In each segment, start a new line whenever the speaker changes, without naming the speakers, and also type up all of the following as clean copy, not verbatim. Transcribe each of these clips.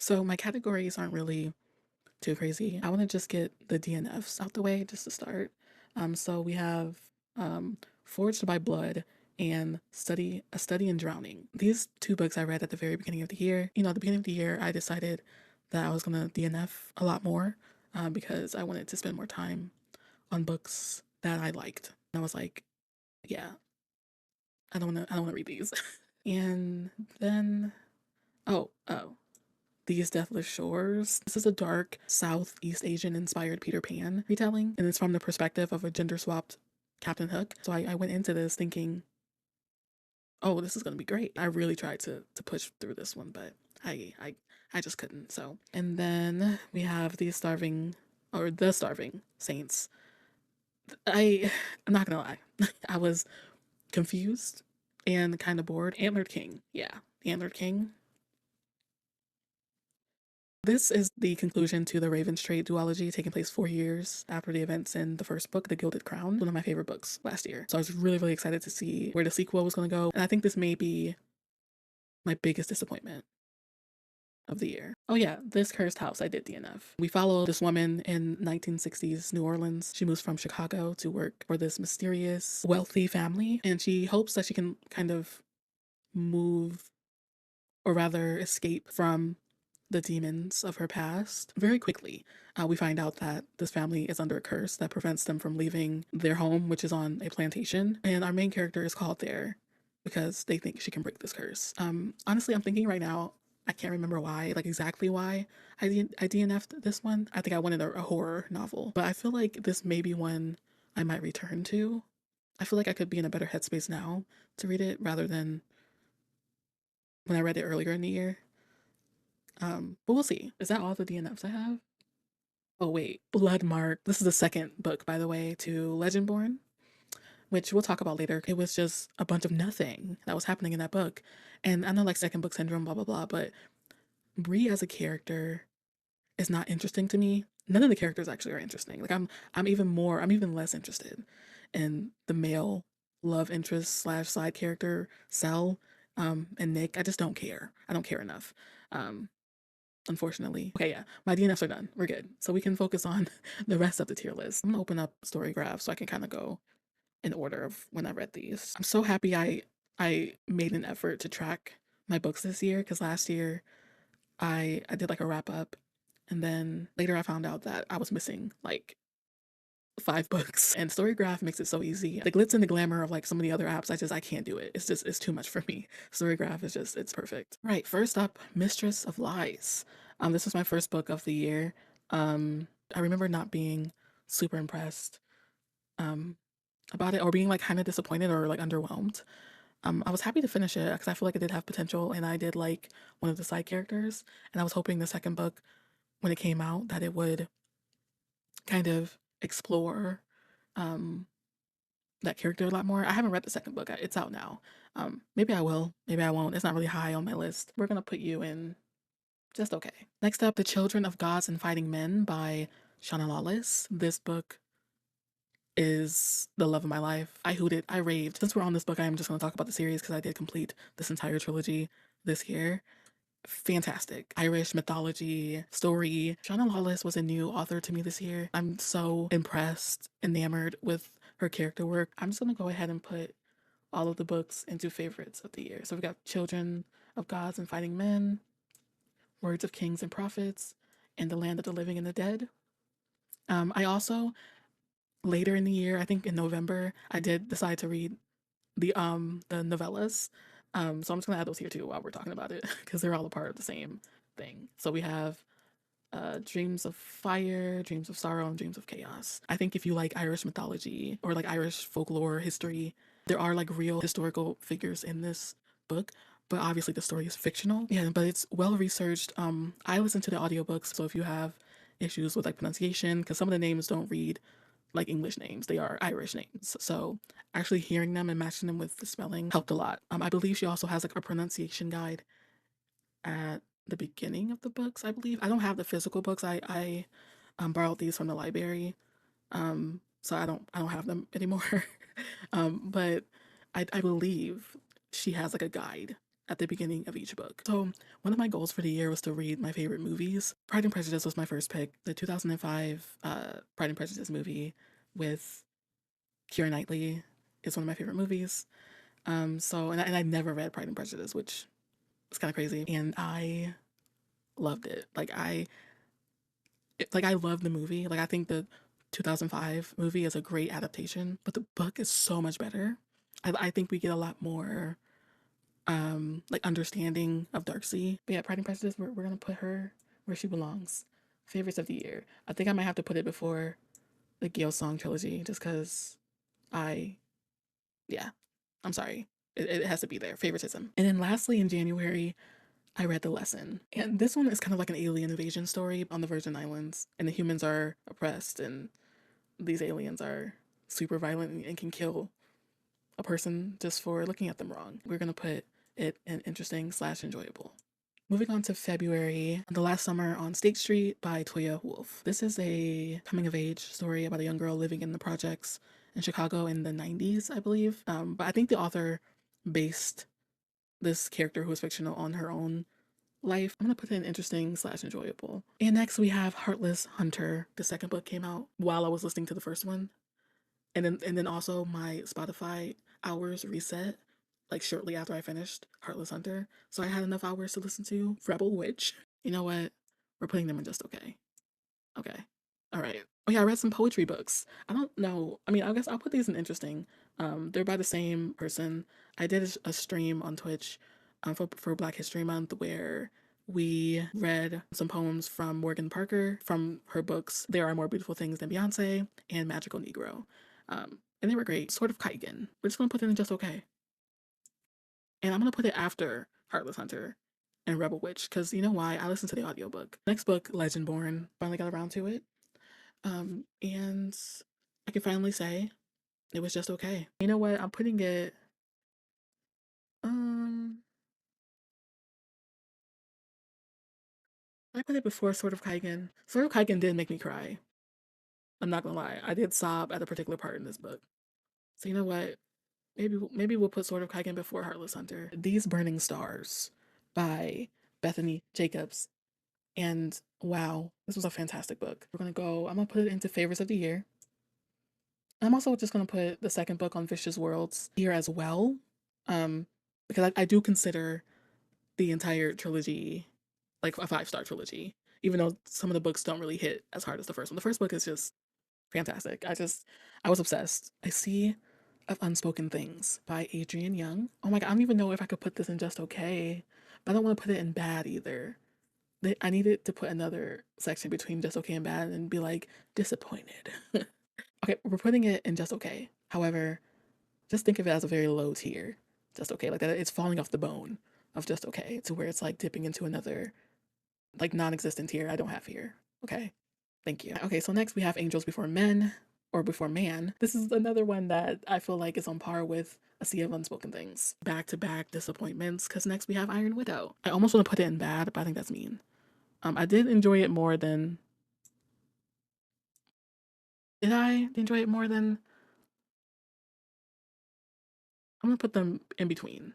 So my categories aren't really too crazy. I want to just get the DNFs out the way just to start. So we have Forged by Blood and A Study in Drowning. These two books I read at the very beginning of the year. At the beginning of the year, I decided that I was gonna DNF a lot more because I wanted to spend more time on books that I liked. And I was like, yeah, I don't wanna read these. And then oh, These Deathless Shores. This is a dark Southeast Asian inspired Peter Pan retelling, and it's from the perspective of a gender swapped Captain Hook. So I went into this thinking, oh, this is gonna be great. I really tried to push through this one, but I just couldn't. So and then we have The Starving Saints. I'm not gonna lie. I was confused and kind of bored. Antlered King. Yeah. Antlered King. This is the conclusion to the Raven Strait duology, taking place 4 years after the events in the first book, The Gilded Crown, one of my favorite books last year. So I was really, really excited to see where the sequel was going to go. And I think this may be my biggest disappointment of the year. Oh yeah, This Cursed House, I did DNF. We follow this woman in 1960s New Orleans. She moves from Chicago to work for this mysterious, wealthy family, and she hopes that she can kind of move, or rather escape from the demons of her past. Very quickly, we find out that this family is under a curse that prevents them from leaving their home, which is on a plantation. And our main character is called there because they think she can break this curse. Honestly, I'm thinking right now, I can't remember why, like exactly why I DNF'd this one. I think I wanted a horror novel, but I feel like this may be one I might return to. I feel like I could be in a better headspace now to read it rather than when I read it earlier in the year. But we'll see. Is that all the DNFs I have? Oh wait, Bloodmark. This is the second book, by the way, to Legendborn, which we'll talk about later. It was just a bunch of nothing that was happening in that book. And I know like second book syndrome, blah blah blah, but Bree as a character is not interesting to me. None of the characters actually are interesting. Like I'm even less interested in the male love interest slash side character, Cell, and Nick. I just don't care. I don't care enough. Um, Unfortunately. Okay, yeah, my DNFs are done. We're good. So we can focus on the rest of the tier list. I'm gonna open up Storygraph so I can kind of go in order of when I read these. I'm so happy I made an effort to track my books this year because last year I did like a wrap up and then later I found out that I was missing like 5 books and Storygraph makes it so easy. The glitz and the glamour of like some of the other apps, I can't do it. It's too much for me. Storygraph is just it's perfect. Right, first up, Mistress of Lies. This was my first book of the year. I remember not being super impressed um about it or being like kind of disappointed or like underwhelmed. I was happy to finish it because I feel like it did have potential and I did like one of the side characters and I was hoping the second book when it came out that it would kind of explore um that character a lot more. I haven't read the second book. It's out now. Maybe I will. Maybe I won't. It's not really high on my list. We're gonna put you in just okay. Next up, The Children of Gods and Fighting Men by Shauna Lawless. This book is the love of my life. I hooted. I raved. Since we're on this book, I am just gonna talk about the series because I did complete this entire trilogy this year. Fantastic Irish mythology story. Shauna Lawless was a new author to me this year. I'm so impressed, enamored with her character work. I'm just gonna go ahead and put all of the books into favorites of the year. So we got Children of Gods and Fighting Men, Words of Kings and Prophets, and The Land of the Living and the Dead. I also later in the year, I think in November, I did decide to read the novellas. So I'm just gonna add those here too while we're talking about it because they're all a part of the same thing. So we have Dreams of Fire, Dreams of Sorrow, and Dreams of Chaos. I think if you like Irish mythology or like Irish folklore history, there are like real historical figures in this book, but obviously the story is fictional. Yeah, but it's well researched. I listen to the audiobooks, so if you have issues with like pronunciation, because some of the names don't read like English names, they are Irish names. So actually hearing them and matching them with the spelling helped a lot. I believe she also has like a pronunciation guide at the beginning of the books, I believe. I don't have the physical books. I borrowed these from the library. So I don't have them anymore. But I believe she has like a guide at the beginning of each book. So one of my goals for the year was to read my favorite movies. Pride and Prejudice was my first pick. The 2005 Pride and Prejudice movie with Keira Knightley is one of my favorite movies. And I never read Pride and Prejudice, which is kind of crazy. And I loved it. I love the movie. Like I think the 2005 movie is a great adaptation, but the book is so much better. I think we get a lot more like understanding of Darcy. But yeah, Pride and Prejudice, we're gonna put her where she belongs. Favorites of the year. I think I might have to put it before the Gale Song trilogy, just because I, yeah, I'm sorry. It has to be there. Favoritism. And then lastly, in January, I read The Lesson. And this one is kind of like an alien invasion story on the Virgin Islands. And the humans are oppressed, and these aliens are super violent and can kill a person just for looking at them wrong. We're going to put it in interesting / enjoyable. Moving on to February, The Last Summer on State Street by Toya Wolf. This is a coming of age story about a young girl living in the projects in Chicago in the 90s, I believe. But I think the author based this character who is fictional on her own life. I'm gonna put it in interesting / enjoyable. And next we have Heartless Hunter. The second book came out while I was listening to the first one. And then also my Spotify hours reset like shortly after I finished Heartless Hunter. So I had enough hours to listen to Rebel Witch. You know what? We're putting them in just okay. Okay. All right. Oh yeah, I read some poetry books. I don't know. I mean, I guess I'll put these in interesting. They're by the same person. I did a stream on Twitch for Black History Month where we read some poems from Morgan Parker from her books There Are More Beautiful Things Than Beyonce and Magical Negro. And they were great. Sword of Kaigen. We're just gonna put it in just okay. And I'm gonna put it after Heartless Hunter and Rebel Witch, because you know why? I listened to the audiobook. Next book, Legendborn, finally got around to it. And I can finally say it was just okay. You know what? I'm putting it um I put it before Sword of Kaigen. Sword of Kaigen did make me cry. I'm not gonna lie. I did sob at a particular part in this book. So you know what? Maybe we'll put Sword of Kaigen before Heartless Hunter. These Burning Stars by Bethany Jacobs. And wow, this was a fantastic book. I'm gonna put it into favorites of the year. I'm also just gonna put the second book on Vicious Worlds here as well. Um, because I do consider the entire trilogy like a 5-star trilogy, even though some of the books don't really hit as hard as the first one. The first book is just fantastic. I was obsessed. A Sea of Unspoken Things by Adrienne Young. Oh my god, I don't even know if I could put this in just okay, but I don't want to put it in bad either. I needed to put another section between just okay and bad and be like disappointed. Okay, we're putting it in just okay. However, just think of it as a very low tier. Just okay. Like that it's falling off the bone of just okay to where it's like dipping into another like non-existent tier I don't have here. Okay. Thank you. Okay, so next we have Angels Before Men or Before Man. This is another one that I feel like is on par with A Sea of Unspoken Things. Back to back disappointments, because next we have Iron Widow. I almost want to put it in bad, but I think that's mean. I did enjoy it more than. Did I enjoy it more than? I'm gonna put them in between.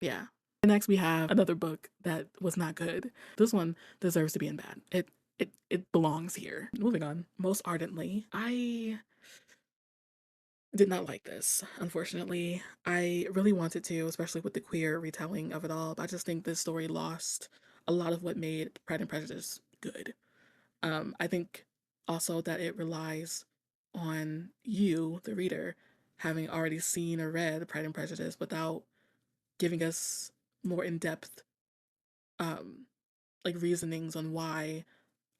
Yeah. And next we have another book that was not good. This one deserves to be in bad. It belongs here. Moving on. Most Ardently. I did not like this, unfortunately. I really wanted to, especially with the queer retelling of it all, but I just think this story lost a lot of what made Pride and Prejudice good. I think also that it relies on you, the reader, having already seen or read Pride and Prejudice without giving us more in-depth um like reasonings on why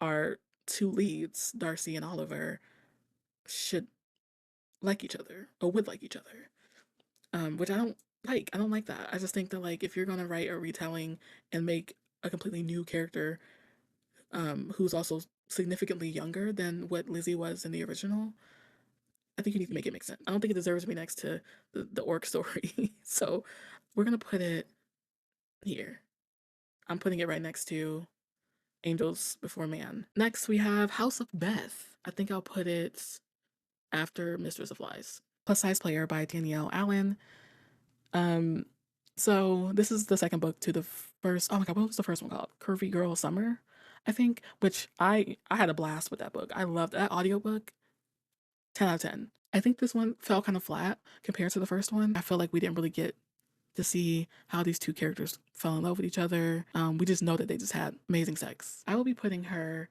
our two leads, Darcy and Oliver, should like each other or would like each other. Which I don't like. I don't like that. I just think that like if you're gonna write a retelling and make a completely new character, who's also significantly younger than what Lizzie was in the original, I think you need to make it make sense. I don't think it deserves to be next to the orc story. So we're gonna put it here. I'm putting it right next to Angels Before Man. Next we have House of Beth. I think I'll put it after Mistress of Lies. Plus Size Player by Danielle Allen. Um, So this is the second book to the first. Oh my god, what was the first one called? Curvy Girl Summer, I think. Which I had a blast with that book. I loved that audiobook. 10 out of 10. I think this one fell kind of flat compared to the first one. I feel like we didn't really get to see how these two characters fell in love with each other. We just know that they just had amazing sex. I will be putting her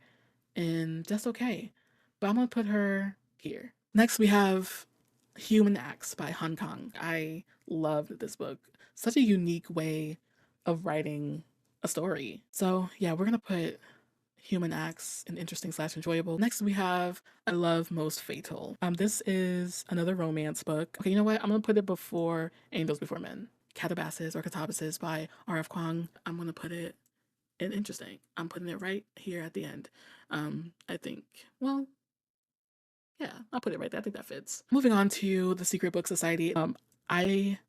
in just okay, but I'm gonna put her here. Next, we have Human Acts by Han Kang. I loved this book. Such a unique way of writing a story. So yeah, we're gonna put Human Acts in interesting slash enjoyable. Next, we have I Love Most Fatal. This is another romance book. Okay, you know what? I'm gonna put it before Angels Before Men. Catabasis or Catabasis by R.F. Kuang. I'm gonna put it in interesting. I'm putting it right here at the end. I think, well, yeah, I'll put it right there. I think that fits. Moving on to the Secret Book Society. I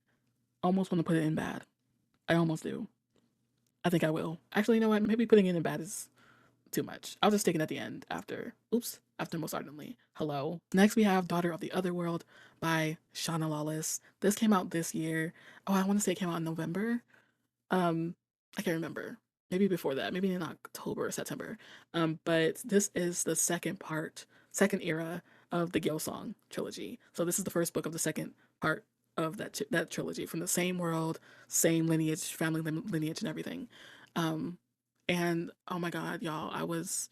almost want to put it in bad. I almost do. I think I will. Actually, you know what? Maybe putting it in bad is too much. I'll just stick it at the end after, oops, after Most Ardently. Hello. Next, we have Daughter of the Otherworld by Shauna Lawless. This came out this year. Oh, I want to say it came out in November. I can't remember. Maybe before that, maybe in October or September. But this is the second era of the Gilsong trilogy. So this is the first book of the second part of that trilogy, from the same world, same lineage, family lineage, and everything. Um, and oh my god, y'all, I was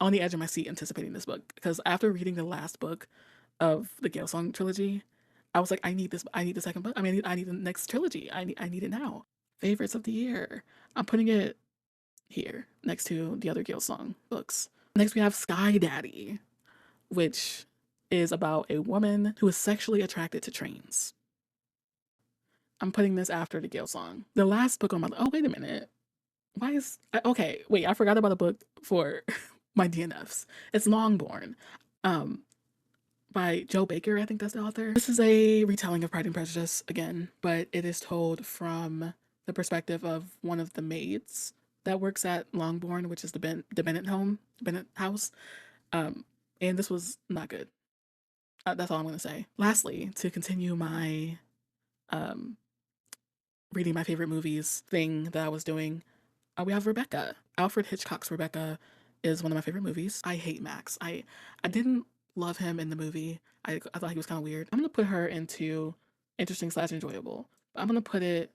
on the edge of my seat anticipating this book because after reading the last book of the Gilsong trilogy, I was like, I need this. I need the second book. I mean, I need the next trilogy. I need it now. Favorites of the year. I'm putting it here next to the other Gilsong books. Next, we have Sky Daddy, which is about a woman who is sexually attracted to trains. I'm putting this after the Gilsong. The last book on my, oh, wait a minute. Why is, okay, wait, I forgot about a book for my DNFs. It's Longborn. Um, by Joe Baker, I think that's the author. This is a retelling of Pride and Prejudice again, but it is told from the perspective of one of the maids that works at Longbourn, which is the Bennett house. Um, and this was not good. That's all I'm gonna say. Lastly, to continue my um, reading my favorite movies thing that I was doing, we have Rebecca. Alfred Hitchcock's Rebecca is one of my favorite movies. I hate Max. I didn't love him in the movie. I thought he was kind of weird. I'm gonna put her into interesting slash enjoyable. But I'm gonna put it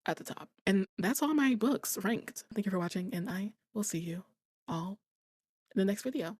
at the top. And that's all my books ranked. Thank you for watching, and I will see you all in the next video.